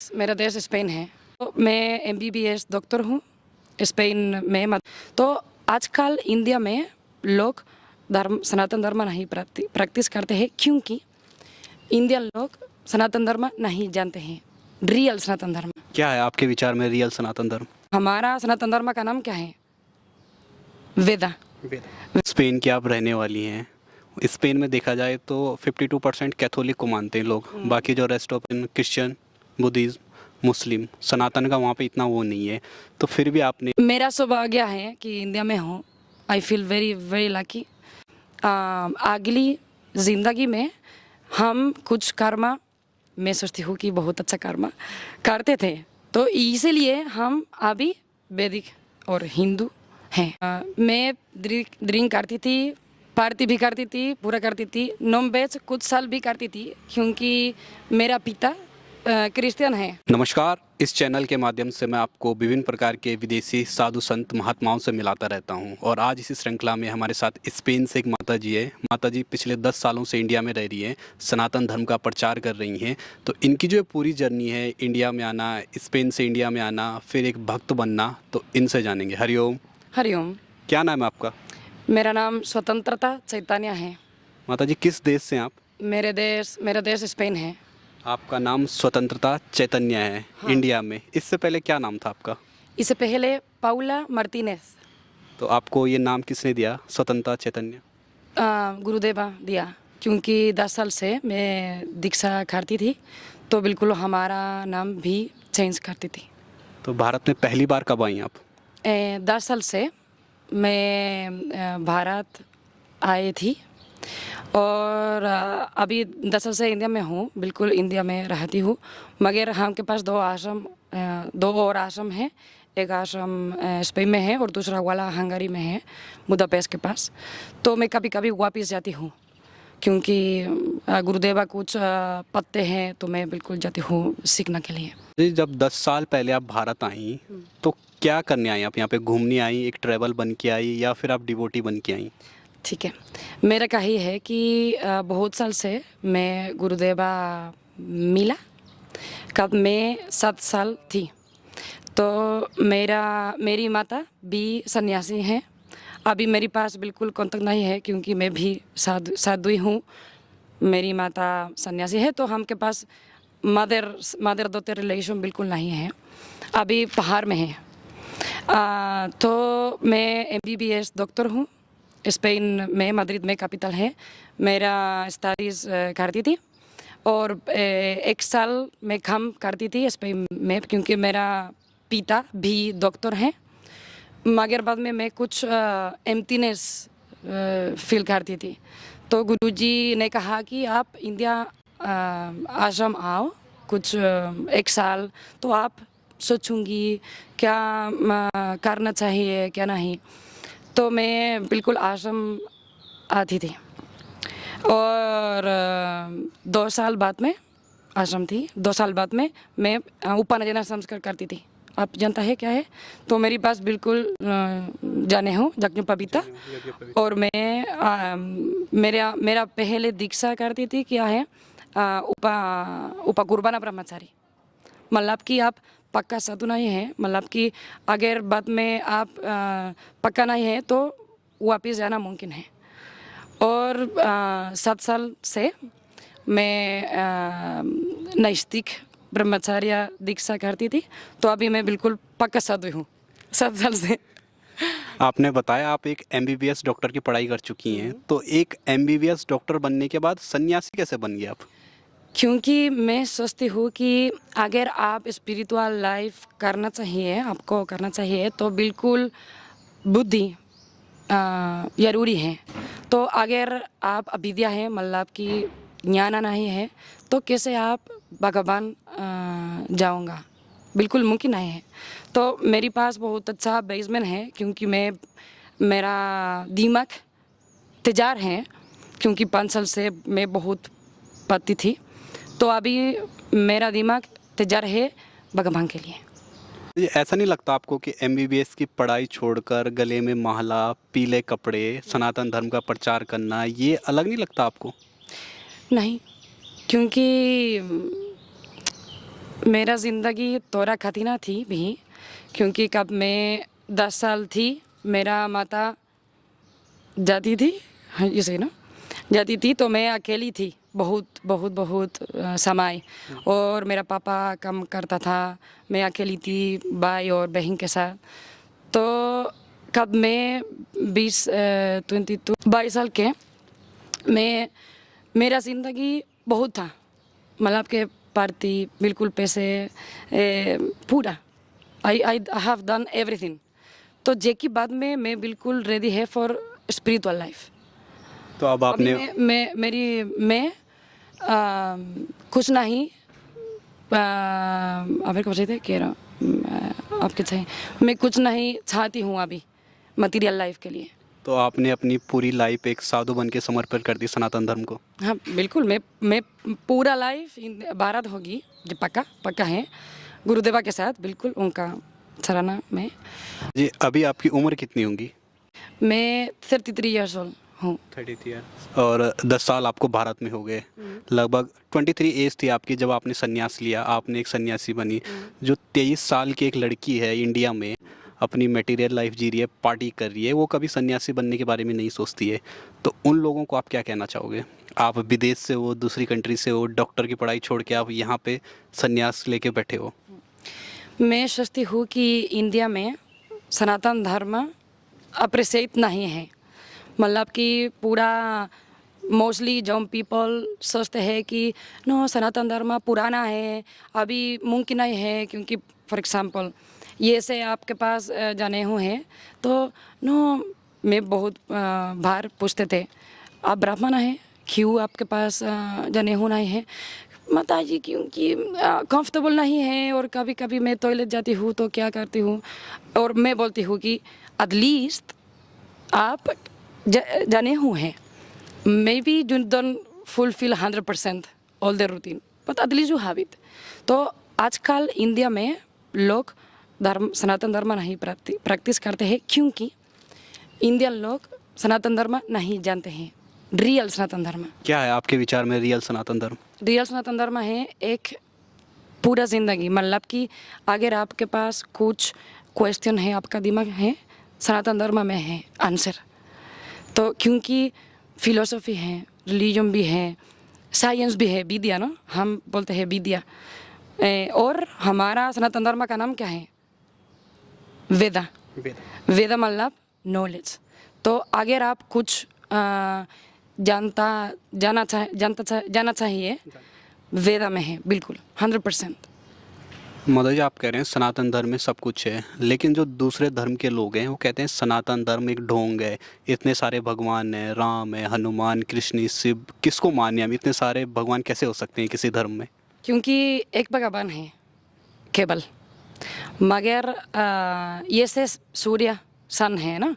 मेरा देश स्पेन है। तो मैं एमबीबीएस डॉक्टर हूँ स्पेन में। तो आजकल इंडिया में लोग सनातन धर्म नहीं प्रैक्टिस करते हैं क्योंकि इंडियन लोग सनातन धर्म नहीं जानते हैं। रियल सनातन धर्म क्या है आपके विचार में रियल सनातन धर्म? हमारा सनातन धर्म का नाम क्या है? वेदा। स्पेन की आप रहने वाली हैं। स्पेन में देखा जाए तो 52% कैथोलिक को मानते हैं लोग, बाकी जो रेस्ट ऑफ क्रिश्चियन, बुद्धिज्म, मुस्लिम, सनातन का वहाँ पे इतना वो नहीं है। तो फिर भी आपने मेरा सौभाग्य है कि इंडिया में हूँ। I feel very very lucky. अगली ज़िंदगी में हम कुछ कर्म, मैं सोचती हूँ कि बहुत अच्छा कर्म करते थे, तो इसीलिए हम अभी वैदिक और हिंदू हैं। मैं ड्रिंक करती थी, पार्टी भी करती थी, पूरा करती थी, नॉन वेज कुछ साल भी करती थी क्योंकि मेरा पिता क्रिश्चियन है। नमस्कार, इस चैनल के माध्यम से मैं आपको विभिन्न प्रकार के विदेशी साधु संत महात्माओं से मिलाता रहता हूं और आज इसी श्रृंखला में हमारे साथ स्पेन से एक माता जी है। माता जी पिछले 10 सालों से इंडिया में रह रही हैं, सनातन धर्म का प्रचार कर रही हैं। तो इनकी जो पूरी जर्नी है, इंडिया में आना, स्पेन से इंडिया में आना, फिर एक भक्त बनना, तो इनसे जानेंगे। हरिओम। हरिओम। क्या नाम है आपका? मेरा नाम स्वतंत्रता चैतन्य है। माता जी किस देश से हैं आप? मेरा देश स्पेन है। आपका नाम स्वतंत्रता चैतन्य है। हाँ। इंडिया में इससे पहले क्या नाम था आपका? इससे पहले पाउला मार्टिनेज। तो आपको ये नाम किसने दिया, स्वतंत्रता चैतन्य? गुरुदेवा दिया, क्योंकि 10 साल से मैं दीक्षा करती थी, तो बिल्कुल हमारा नाम भी चेंज करती थी। तो भारत में पहली बार कब आई आप? 10 साल से मैं भारत आई थी और अभी 10 साल से इंडिया में हूँ। बिल्कुल इंडिया में रहती हूँ, मगर हमके पास दो और आश्रम हैं। एक आश्रम स्पेन में है और दूसरा वाला हंगरी में है, बुदापेस्ट के पास। तो मैं कभी कभी वापस जाती हूँ क्योंकि गुरुदेवा कुछ पढ़ते हैं, तो मैं बिल्कुल जाती हूँ सीखने के लिए। जब 10 साल पहले आप भारत आई तो क्या करने आई आप? यहाँ पे घूमने आई, एक ट्रैवल बन के आई, या फिर आप डिवोटी बन के आई? ठीक है, मेरा का ही है कि बहुत साल से मैं गुरुदेवा मिला, कब मैं 7 साल थी। तो मेरी माता भी सन्यासी हैं। अभी मेरे पास बिल्कुल कांटेक्ट नहीं है क्योंकि मैं भी साधु हूँ। मेरी माता सन्यासी है, तो हम के पास मदर डॉटर रिलेशन बिल्कुल नहीं है। अभी पहाड़ में है। तो मैं एमबीबीएस डॉक्टर हूँ स्पेन में, मैड्रिड में कैपिटल है। मेरा स्टडीज़ करती थी और 1 साल में काम करती थी स्पेन में क्योंकि मेरा पिता भी डॉक्टर हैं। मगर बाद में मैं कुछ एम्प्टीनेस फील करती थी, तो गुरुजी ने कहा कि आप इंडिया आश्रम आओ कुछ 1 साल, तो आप सोचूंगी क्या करना चाहिए क्या नहीं। तो मैं बिल्कुल आश्रम आती थी और 2 साल बाद में आश्रम थी। 2 साल बाद में मैं उपनयन संस्कार करती थी। आप जानता है क्या है? तो मेरे पास बिल्कुल जाने हो यज्ञोपवीता, और मैं मेरा पहले दीक्षा करती थी क्या है, उपकुर्बाना ब्रह्मचारी। मतलब कि आप पक्का साधु नहीं है, मतलब कि अगर बाद में आप पक्का नहीं है तो वापस जाना मुमकिन है। और 7 साल से मैं नैष्ठिक ब्रह्मचार्य दीक्षा करती थी, तो अभी मैं बिल्कुल पक्का साधु हूँ 7 साल से। आपने बताया आप एक एमबीबीएस डॉक्टर की पढ़ाई कर चुकी हैं, तो एक एमबीबीएस डॉक्टर बनने के बाद सन्यासी कैसे बन गए आप? क्योंकि मैं सोचती हूँ कि अगर आप स्पिरिचुअल लाइफ करना चाहिए, आपको करना चाहिए, तो बिल्कुल बुद्धि ज़रूरी है। तो अगर आप अविद्या है, मतलब कि ज्ञान नहीं है, तो कैसे आप भगवान जाऊँगा? बिल्कुल मुमकिन नहीं है। तो मेरे पास बहुत अच्छा बेसमेंट है क्योंकि मेरा दिमाग तैयार है, क्योंकि 5 साल से मैं बहुत पढ़ती थी, तो अभी मेरा दिमाग तैयार है भगवान के लिए। ये ऐसा नहीं लगता आपको कि एमबीबीएस की पढ़ाई छोड़कर गले में माला, पीले कपड़े, सनातन धर्म का प्रचार करना, ये अलग नहीं लगता आपको? नहीं, क्योंकि मेरा ज़िंदगी तोरा खातिना थी भी, क्योंकि कब मैं 10 साल थी मेरा माता जाती थी, हाँ ये सही ना, जाती थी तो मैं अकेली थी बहुत बहुत बहुत समय। और मेरा पापा काम करता था, मैं अकेली थी भाई और बहन के साथ। तो कब मैं 22 साल के मैं मेरा ज़िंदगी बहुत था, मतलब के पार्टी बिल्कुल पैसे पूरा आई हैव डन एवरीथिंग। तो जे की बाद में मैं बिल्कुल रेडी है फॉर स्पिरिचुअल लाइफ। तो अब अभी आपने मैं कुछ नहीं अभी को थे कह रहा आपके चाहिए, मैं कुछ नहीं चाहती हूँ अभी मटेरियल लाइफ के लिए। तो आपने अपनी पूरी लाइफ एक साधु बन के समर्पित कर दी सनातन धर्म को। हाँ बिल्कुल, मैं पूरा लाइफ भारत होगी जो पक्का है गुरुदेवा के साथ, बिल्कुल उनका सराहना में। जी, अभी आपकी उम्र कितनी होगी? मैं 33 ईयर्स ओल्ड हूँ। 33 ईयर। और 10 साल आपको भारत में हो गए। लगभग 23 एज थी आपकी जब आपने संन्यास लिया, आपने एक सन्यासी बनी। जो 23 साल की एक लड़की है इंडिया में, अपनी मटेरियल लाइफ जी रही है, पार्टी कर रही है, वो कभी सन्यासी बनने के बारे में नहीं सोचती है। तो उन लोगों को आप क्या कहना चाहोगे? आप विदेश से हो, दूसरी कंट्री से हो, डॉक्टर की पढ़ाई छोड़ के आप यहाँ पे सन्यास लेके बैठे हो। मैं सोचती हूँ कि इंडिया में सनातन धर्म अप्रिशिएट नहीं है, मतलब कि पूरा मोस्टली जो पीपल सोचते हैं कि नो सनातन धर्म पुराना है, अभी मुमकिन नहीं है, क्योंकि फॉर एग्जांपल ये से आपके पास जाने हुए हैं तो नो मैं बहुत बार पूछते थे आप ब्राह्मण हैं, क्यों आपके पास जाने हुए नहीं है? माता जी क्योंकि कंफर्टेबल नहीं है, और कभी कभी मैं टॉयलेट जाती हूँ तो क्या करती हूँ, और मैं बोलती हूँ कि एटलीस्ट आप जाने हुए हैं, may be you don't fulfil 100% all the routine but at least you have it. तो आजकल इंडिया में लोग सनातन धर्म नहीं प्रैक्टिस करते हैं, क्योंकि इंडियन लोग सनातन धर्म नहीं जानते हैं। रियल सनातन धर्म क्या है आपके विचार में रियल सनातन धर्म? रियल सनातन धर्म है एक पूरा ज़िंदगी, मतलब कि अगर आपके पास कुछ क्वेश्चन है, आपका दिमाग है, सनातन धर्म में है आंसर। तो क्योंकि फिलोसफी है, रिलीजन भी है, साइंस भी है, विद्या ना हम बोलते हैं विद्या। और हमारा सनातन धर्म का नाम क्या है? वेदा। वेदा मतलब नॉलेज। तो अगर आप कुछ जाना चाहिए, वेदा में है बिल्कुल 100%। मदर जी, आप कह रहे हैं सनातन धर्म में सब कुछ है, लेकिन जो दूसरे धर्म के लोग हैं वो कहते हैं सनातन धर्म एक ढोंग है, इतने सारे भगवान हैं, राम है, हनुमान, कृष्ण, शिव, किसको माने हम? इतने सारे भगवान कैसे हो सकते हैं किसी धर्म में? क्योंकि एक भगवान है केवल, मगर ये से सूर्य सन है ना,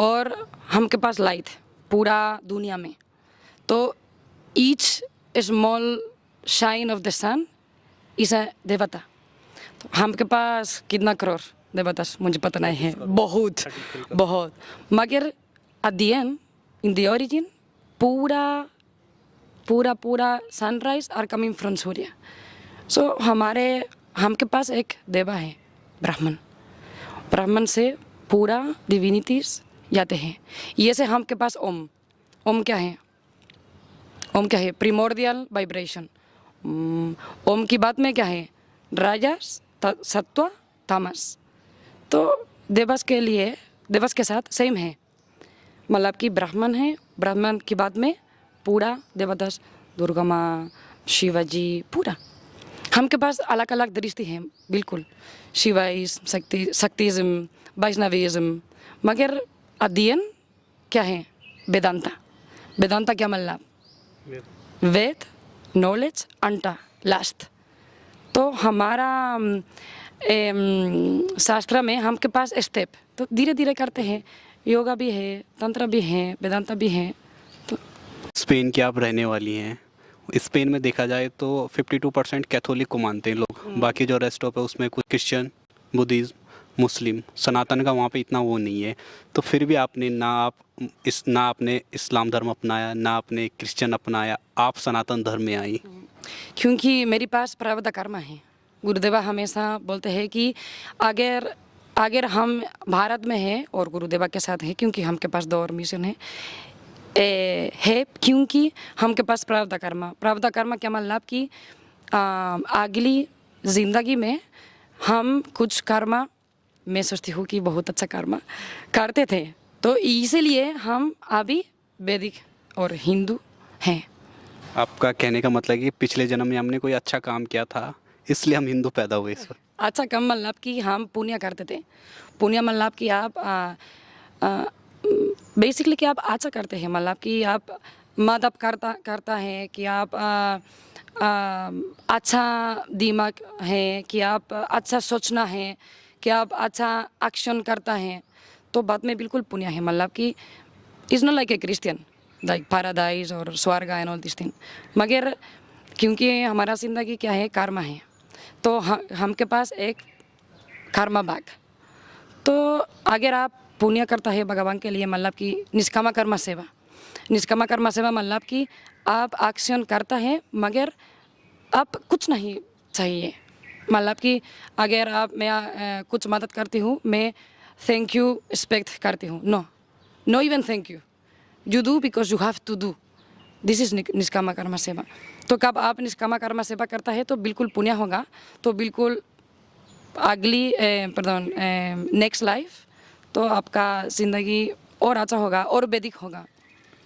और हमके पास लाइट पूरा दुनिया में। तो each small shine of the sun is a देवता। तो हमके पास कितना करोड़ देवता मुझे पता नहीं है, बहुत बहुत, मगर at the and in the origin पूरा पूरा पूरा सनराइज आर कमिंग फ्रॉम सूर्य। सो हमके पास एक देवा है ब्राह्मण, ब्राह्मण से पूरा डिविनिटीज जाते हैं। ये से हमके पास ओम क्या है? ओम क्या है? प्रिमोर्डियल वाइब्रेशन। ओम की बात में क्या है? राजस, सत्व, तामस। तो देवस के लिए देवस के साथ सेम है, मतलब कि ब्राह्मण है, ब्राह्मण की बात में पूरा देवदस, दुर्गा माँ, शिवाजी, पूरा हमके पास अलग अलग दृष्टि है बिल्कुल, शिवाइज्म, शक्तिज्म, वैष्णविज्म। मगर एट द एंड क्या है? वेदांता। वेदांता क्या मतलब? वेद, नॉलेज, अंटा, लास्ट। तो हमारा शास्त्र में हमके पास स्टेप तो धीरे धीरे करते हैं, योगा भी है, तंत्र भी है, वेदांता भी है। तो स्पेन की आप रहने वाली हैं, स्पेन में देखा जाए तो 52% कैथोलिक को मानते हैं लोग, बाकी जो रेस्ट ऑफ है उसमें कुछ क्रिश्चियन, बुद्धिज्म, मुस्लिम, सनातन का वहाँ पे इतना वो नहीं है। तो फिर भी आपने ना आपने इस्लाम धर्म अपनाया, ना आपने क्रिश्चियन अपनाया, आप सनातन धर्म में आई। क्योंकि मेरे पास प्रारब्ध कर्म है, गुरुदेवा हमेशा बोलते हैं कि अगर अगर हम भारत में हैं और गुरुदेवा के साथ हैं, क्योंकि हमके पास 2 और मिशन है क्योंकि हमके पास प्रारब्ध कर्म क्या मतलब कि अगली ज़िंदगी में हम कुछ कर्म, मैं सोचती हूँ कि बहुत अच्छा कर्म करते थे, तो इसीलिए हम अभी वैदिक और हिंदू हैं। आपका कहने का मतलब है कि पिछले जन्म में हमने कोई अच्छा काम किया था, इसलिए हम हिंदू पैदा हुए इस वक्त। अच्छा कम मतलब कि हम पुण्य करते थे। पुण्य मतलब कि आप बेसिकली कि आप अच्छा करते हैं, मतलब कि आप मदद करता है कि आप अच्छा दिमाग है, कि आप अच्छा सोचना है, कि आप अच्छा एक्शन करता है, तो बाद में बिल्कुल पुण्य है। मतलब कि is not like a Christian like paradise और स्वर्ग एंड ऑल दिस थिंग, मगर क्योंकि हमारा ज़िंदगी क्या है, कर्म है, तो हमके पास एक कर्म बैग, तो अगर आप पुण्य करता है भगवान के लिए, मतलब कि निष्काम कर्म सेवा मतलब कि आप एक्शन करता है मगर आप कुछ नहीं चाहिए, मतलब कि अगर आप मैं कुछ मदद करती हूँ, मैं थैंक यू एक्सपेक्ट करती हूँ, no even thank you do because you have to do, this is निष्काम कर्म सेवा। तो कब आप निष्काम कर्म सेवा करता है तो बिल्कुल पुण्य होगा, तो बिल्कुल अगली नेक्स्ट लाइफ तो आपका ज़िंदगी और अच्छा होगा और वैदिक होगा।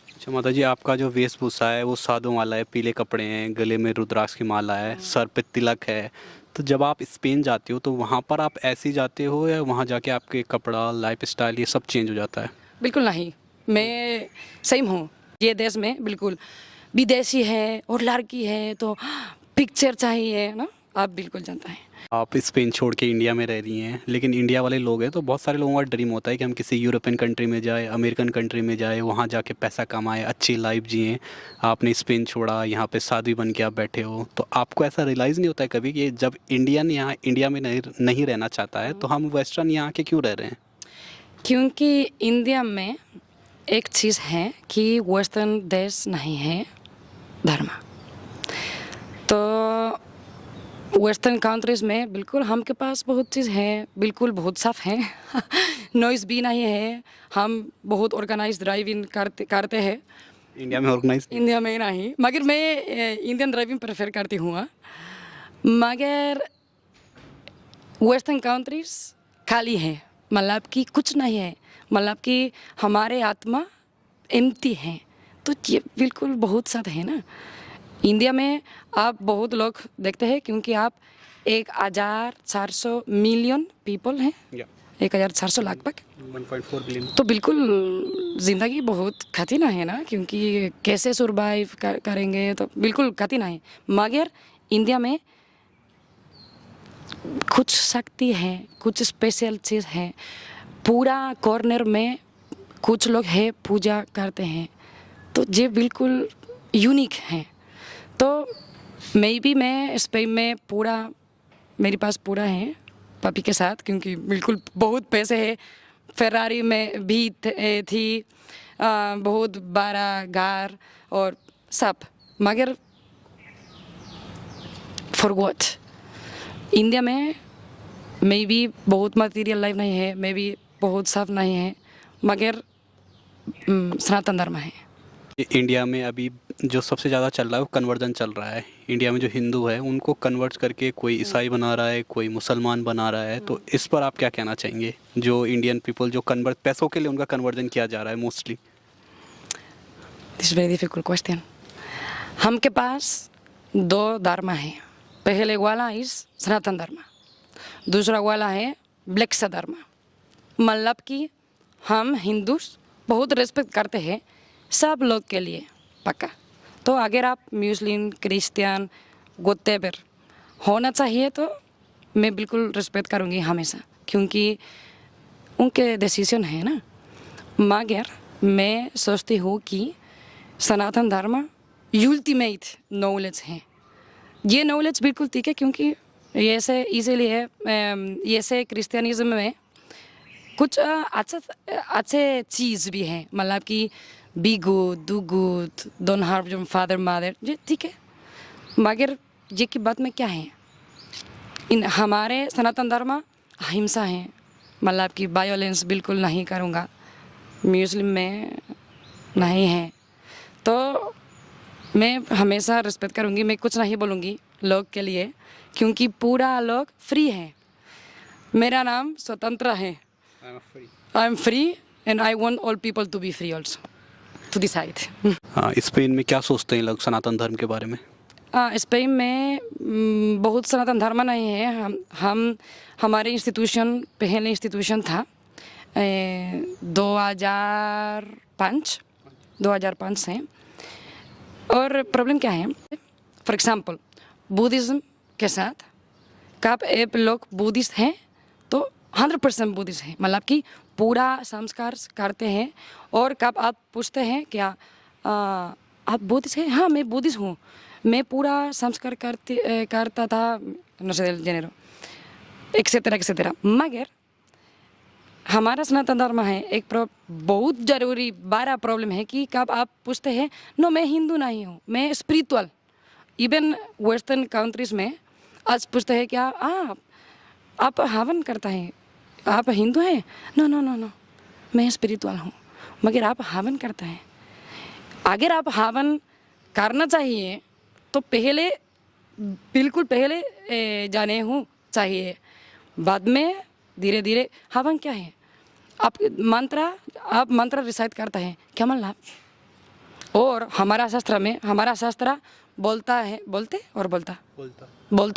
अच्छा माता जी, आपका जो वेशभूषा है वो साधु वाला है, पीले कपड़े हैं, गले में रुद्राक्ष की माला है, सर पे तिलक है, तो जब आप स्पेन जाते हो तो वहाँ पर आप ऐसे ही जाते हो या वहाँ जाके आपके कपड़ा, लाइफ स्टाइल ये सब चेंज हो जाता है? बिल्कुल नहीं, मैं सेम हूँ ये देश में, बिल्कुल विदेशी है और लड़की है तो पिक्चर चाहिए ना, आप बिल्कुल जानता है। आप स्पेन छोड़ के इंडिया में रह रही हैं, लेकिन इंडिया वाले लोग हैं तो बहुत सारे लोगों का ड्रीम होता है कि हम किसी यूरोपियन कंट्री में जाए, अमेरिकन कंट्री में जाए, वहाँ जाके पैसा कमाए, अच्छी लाइफ जिए। आपने स्पेन छोड़ा, यहाँ पे साधु बन के आप बैठे हो, तो आपको ऐसा रियलाइज़ नहीं होता है कभी कि जब इंडियन यहाँ इंडिया में नहीं रहना चाहता है तो हम वेस्टर्न यहाँ के क्यों रह रहे हैं? क्योंकि इंडिया में एक चीज़ है कि वेस्टर्न देश नहीं है धर्म, तो वेस्टर्न कंट्रीज़ में बिल्कुल हमके पास बहुत चीज़ है, बिल्कुल बहुत साफ है नॉइज़ भी नहीं है, हम बहुत ऑर्गेनाइज ड्राइविंग करते हैं। इंडिया में ऑर्गेनाइज इंडिया में नहीं, मगर मैं इंडियन ड्राइविंग प्रेफर करती हूँ, मगर वेस्टर्न कंट्रीज़ खाली है, मतलब कि कुछ नहीं है, मतलब कि हमारे आत्मा एम्प्टी है, तो ये बिल्कुल बहुत साथ है ना। इंडिया में आप बहुत लोग देखते हैं क्योंकि आप 1400 मिलियन पीपल हैं, 1400 लगभग, 1.4 बिलियन। तो बिल्कुल ज़िंदगी बहुत कठिन है ना, क्योंकि कैसे सर्वाइव करेंगे, तो बिल्कुल कठिन है। मगर इंडिया में कुछ शक्ति है, कुछ स्पेशल चीज़ है, पूरा कॉर्नर में कुछ लोग है पूजा करते हैं, तो ये बिल्कुल यूनिक है। तो मैं स्पेन में पूरा, मेरे पास पूरा है पापी के साथ, क्योंकि बिल्कुल बहुत पैसे है, फेरारी में भी थी, बहुत बड़ा घर और सब, मगर फॉर व्हाट? इंडिया में मे भी बहुत मटेरियल लाइफ नहीं है, मे भी बहुत साफ नहीं है, मगर सनातन धर्म है। इंडिया में अभी जो सबसे ज़्यादा चल रहा है वो कन्वर्जन चल रहा है। इंडिया में जो हिंदू है उनको कन्वर्ट करके कोई ईसाई बना रहा है, कोई मुसलमान बना रहा है, तो इस पर आप क्या कहना चाहेंगे? जो इंडियन पीपल जो कन्वर्ट, पैसों के लिए उनका कन्वर्जन किया जा रहा है mostly. This very difficult question. हमके पास 2 धर्म है, पहले वाला इस सनातन धर्म, दूसरा वाला है ब्लैक धर्म, मतलब कि हम हिंदू बहुत रिस्पेक्ट करते हैं सब लोग के लिए पक्का। तो अगर आप मुस्लिम, क्रिश्चियन, व्हाटएवर होना चाहिए तो मैं बिल्कुल रिस्पेक्ट करूँगी हमेशा, क्योंकि उनके डिसीजन है ना। मगर मैं सोचती हूँ कि सनातन धर्म अल्टीमेट नॉलेज है, ये नॉलेज बिल्कुल ठीक है, क्योंकि ऐसे इसीलिए ऐसे क्रिश्चियनिज्म में कुछ अच्छे चीज़ भी हैं, मतलब कि be good, do good, don't harm your father mother, ये ठीक है, मगर ये की बात में क्या है, इन हमारे सनातन धर्म अहिंसा है, मतलब कि वायोलेंस बिल्कुल नहीं करूँगा, मुस्लिम में नहीं है। तो मैं हमेशा रिस्पेक्ट करूँगी, मैं कुछ नहीं बोलूँगी लोग के लिए, क्योंकि पूरा लोग फ्री है। मेरा नाम स्वतंत्र है, I am free and I want all people to be free also to decide. हाँ, स्पेन में क्या सोचते हैं लोग सनातन धर्म के बारे में? स्पेन में बहुत सनातन धर्म नहीं है। हम हमारे इंस्टीट्यूशन पहले इंस्टीट्यूशन था 2005 से। और प्रॉब्लम क्या है, फॉर एग्जांपल बुद्धिज़्म के साथ कब एक लोग बुद्धिस्ट हैं तो 100% बुद्धिस्ट है, मतलब कि पूरा संस्कार करते हैं। और कब आप पूछते हैं क्या आप बुद्धिस्ट हैं, हाँ मैं बुद्धिस्ट हूँ, मैं पूरा संस्कार करता था, no sé del género, etcetera etcetera. मगर हमारा सनातन धर्म है एक बहुत ज़रूरी बड़ा प्रॉब्लम है कि कब आप पूछते हैं नो मैं हिंदू नहीं हूँ, मैं स्पिरिचुअल। इवन वेस्टर्न कंट्रीज़ में आज पूछते हैं क्या आप हवन करता है, आप हिंदू हैं, नो नो नो नो मैं स्पिरिचुअल हूँ। मगर आप हवन करता है, अगर आप हवन करना चाहिए तो पहले बिल्कुल पहले जाने हूँ चाहिए, बाद में धीरे धीरे हवन क्या है। आप मंत्र रिसाइट करता है क्या मतलब। और हमारा शास्त्र बोलता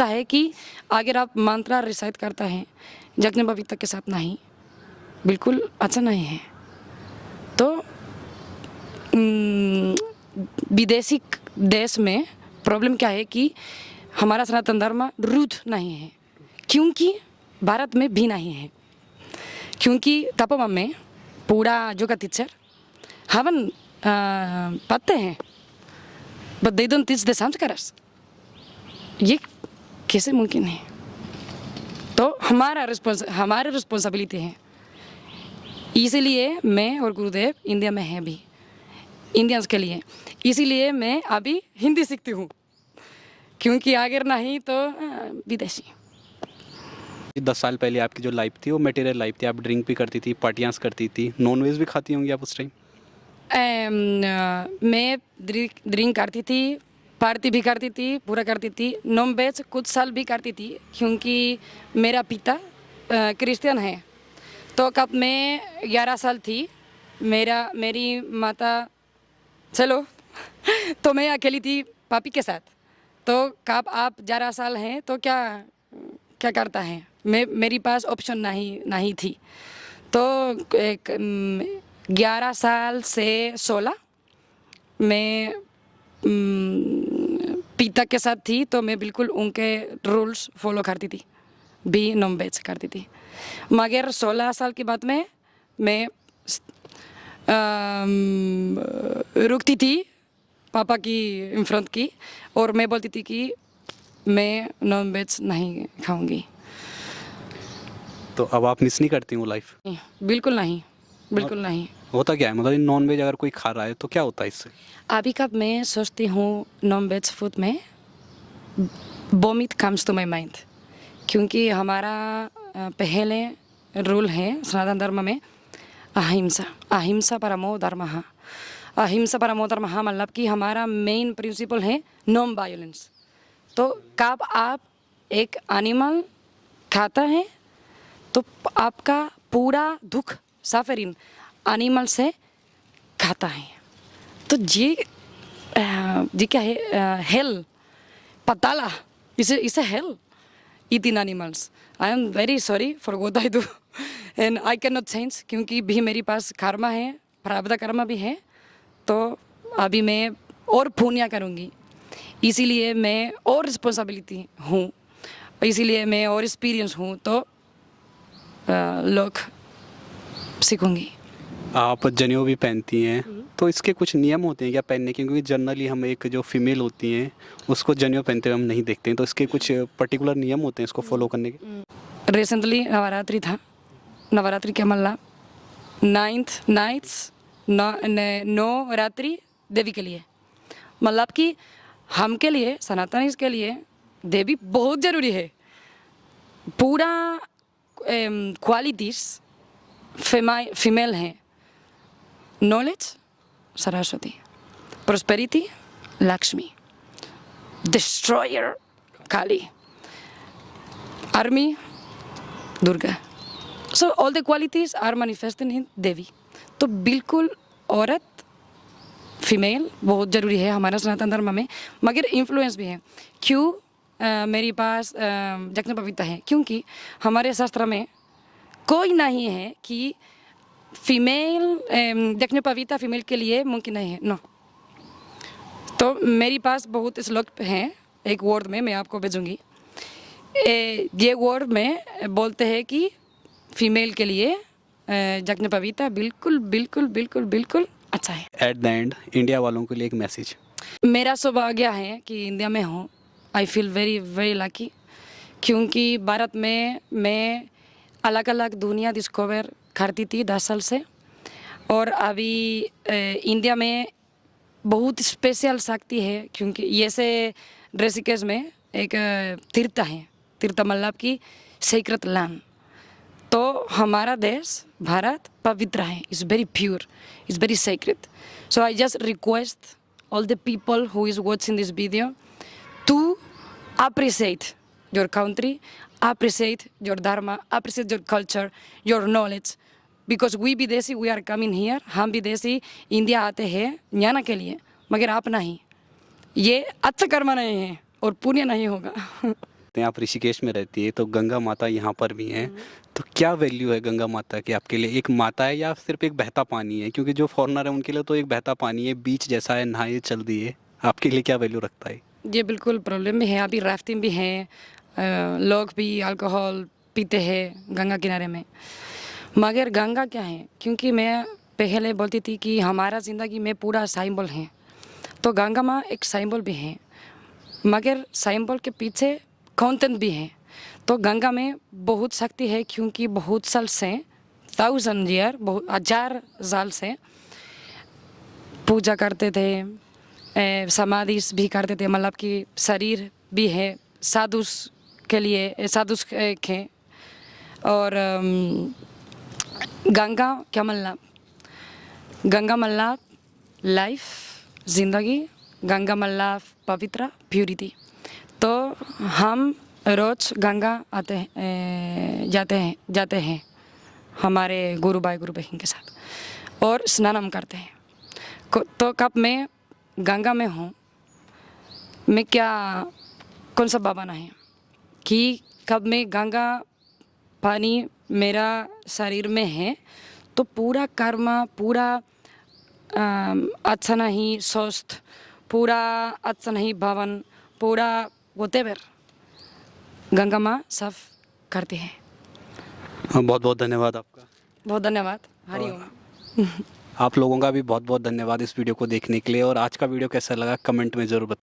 है कि अगर आप मंत्र रिसाइट करता है यज्ञ पवित्र के साथ नहीं, बिल्कुल अच्छा नहीं है। तो विदेशी देश में प्रॉब्लम क्या है कि हमारा सनातन धर्म रूढ़ नहीं है, क्योंकि भारत में भी नहीं है। क्योंकि तपोवन में पूरा जो का टीचर हवन पढ़ते हैं, but they don't teach the संस्कार्स। ये कैसे मुमकिन है। तो हमारे रिस्पॉन्सिबिलिटी है। इसीलिए मैं और गुरुदेव इंडिया में हैं भी इंडियंस के लिए, इसीलिए मैं अभी हिंदी सीखती हूँ, क्योंकि अगर नहीं तो विदेशी। 10 साल पहले आपकी जो लाइफ थी वो मटेरियल लाइफ थी, आप ड्रिंक भी करती थी, पार्टियाँ करती थी, नॉन वेज भी खाती होंगी आप उस टाइम? मैं ड्रिंक करती थी, पार्टी भी करती थी, पूरा करती थी। नॉन वेज कुछ साल भी करती थी, क्योंकि मेरा पिता क्रिश्चियन है। तो कब मैं 11 साल थी, मेरी माता चलो तो मैं अकेली थी पापी के साथ। तो कब आप 11 साल हैं तो क्या करता है, मेरी पास ऑप्शन नहीं थी। तो 11 साल से 16 मैं पिता के साथ थी, तो मैं बिल्कुल उनके रूल्स फॉलो करती थी, भी नॉन वेज करती थी। मगर 16 साल के बाद में मैं रुकती थी पापा की इन फ्रंट की, और मैं बोलती थी कि मैं नॉन वेज नहीं खाऊंगी। तो अब आप मिस नहीं करती हूँ लाइफ? बिल्कुल नहीं, बिल्कुल नहीं। होता क्या है, मतलब नॉन वेज अगर कोई खा रहा है तो क्या होता है इससे? अभी कब मैं सोचती हूँ नॉन वेज फूड में, vomit comes to my mind. क्योंकि हमारा पहले रूल है सनातन धर्म में अहिंसा परमो धर्मः। अहिंसा परमो धर्मः मतलब कि हमारा मेन प्रिंसिपल है नॉन वायलेंस। तो कब आप एक एनिमल खाता है तो आपका पूरा दुख सफरिंग एनिमल से खाता है। तो ये क्या है, हेल पताला इसे hello eating animals. I am very sorry for what I do and I can not change, क्योंकि भी मेरे पास कर्मा है, प्रारब्ध कर्मा भी है। तो अभी मैं और पुण्य करूँगी, इसीलिए मैं और रिस्पॉन्सिबिलिटी हूँ, इसीलिए मैं और एक्सपीरियंस हूँ, तो लोग सीखूँगी। आप जनेऊ भी पहनती हैं, तो इसके कुछ नियम होते हैं क्या पहनने के? क्योंकि जनरली हम एक जो फीमेल होती हैं उसको जनेऊ पहनते हुए हम नहीं देखते हैं, तो इसके कुछ पर्टिकुलर नियम होते हैं इसको फॉलो करने के? रिसेंटली नवरात्रि था, नवरात्रि के मतलब 9th नाइट्स 9 रात्रि देवी के लिए, मतलब कि हम के लिए सनातनीज के लिए देवी बहुत ज़रूरी है। पूरा क्वालिटीज फीमेल हैं। Knowledge Saraswati, prosperity Lakshmi, destroyer Kali, army Durga. So all the qualities are manifested in Devi. तो बिल्कुल औरत फीमेल बहुत ज़रूरी है हमारा सनातन धर्म में, मगर इन्फ्लुएंस भी है। क्यों मेरे पास यज्ञोपवीत है? क्योंकि हमारे शास्त्र में कोई नहीं है कि फीमेल यज्ञोपवीत फीमेल के लिए मुमकिन नहीं है, नो। तो मेरे पास बहुत श्लोक हैं, एक वर्ड में मैं आपको भेजूंगी। ये वर्ड में बोलते हैं कि फीमेल के लिए यज्ञोपवीत बिल्कुल बिल्कुल बिल्कुल बिल्कुल अच्छा है। एट द एंड इंडिया वालों के लिए एक मैसेज। मेरा सौभाग्य है कि इंडिया में हूँ। I feel very very lucky, क्योंकि भारत में मैं अलग अलग दुनिया डिस्कवर करती थी 10 साल से, और अभी इंडिया में बहुत स्पेशल शक्ति है, क्योंकि ये से ऋषिकेश में एक तीर्थ है, तीर्थ मतलब की सेक्रेट लैंड। तो हमारा देश भारत पवित्र है, is very pure, is very sacred. So I just request all the people who is watching this video to appreciate your country, appreciate your dharma, appreciate your culture, your knowledge, because we विदेशी we are coming here, हम विदेशी India आते हैं ज्ञान के लिए, मगर आप नहीं। ये अच्छा कर्म नहीं है और पुण्य नहीं होगा। आप ऋषिकेश में रहती है, तो गंगा माता यहाँ पर भी हैं, तो क्या वैल्यू है गंगा माता की आपके लिए? एक माता है या सिर्फ एक बहता पानी है? क्योंकि जो फॉरेनर है उनके लिए तो एक बहता पानी है, बीच जैसा है, नहाए चल दिए। आपके लिए क्या वैल्यू रखता है? ये बिल्कुल प्रॉब्लम भी है, अभी राफ्टिंग भी है, लोग भी अल्कोहल पीते हैं गंगा किनारे में, मगर गंगा क्या है? क्योंकि मैं पहले बोलती थी कि हमारा ज़िंदगी में पूरा सिंबल है, तो गंगा माँ एक सिंबल भी है, मगर सिंबल के पीछे कंटेंट भी है। तो गंगा में बहुत शक्ति है, क्योंकि बहुत साल से 1000 ईयर, बहुत 1000 साल से पूजा करते थे, समाधि भी करते थे, मतलब कि शरीर भी है साधु के लिए, साधु के। और गंगा क्या मतलब? गंगा मतलब लाइफ, जिंदगी, गंगा मतलब पवित्र, प्यूरिटी। तो हम रोज गंगा जाते हैं हमारे गुरु भाई गुरु बहन के साथ, और स्नान हम करते हैं। तो कब मैं गंगा में हूँ, मैं क्या कौन सा भावना है कि कब मैं गंगा पानी मेरा शरीर में है, तो पूरा कर्म, पूरा अच्छा नहीं स्वस्थ, पूरा अच्छा नहीं भावन, पूरा whatever गंगा माँ साफ करती है। बहुत बहुत धन्यवाद आपका। बहुत धन्यवाद। हरिओम। आप लोगों का भी बहुत बहुत धन्यवाद इस वीडियो को देखने के लिए। और आज का वीडियो कैसा लगा कमेंट में ज़रूर बताएं।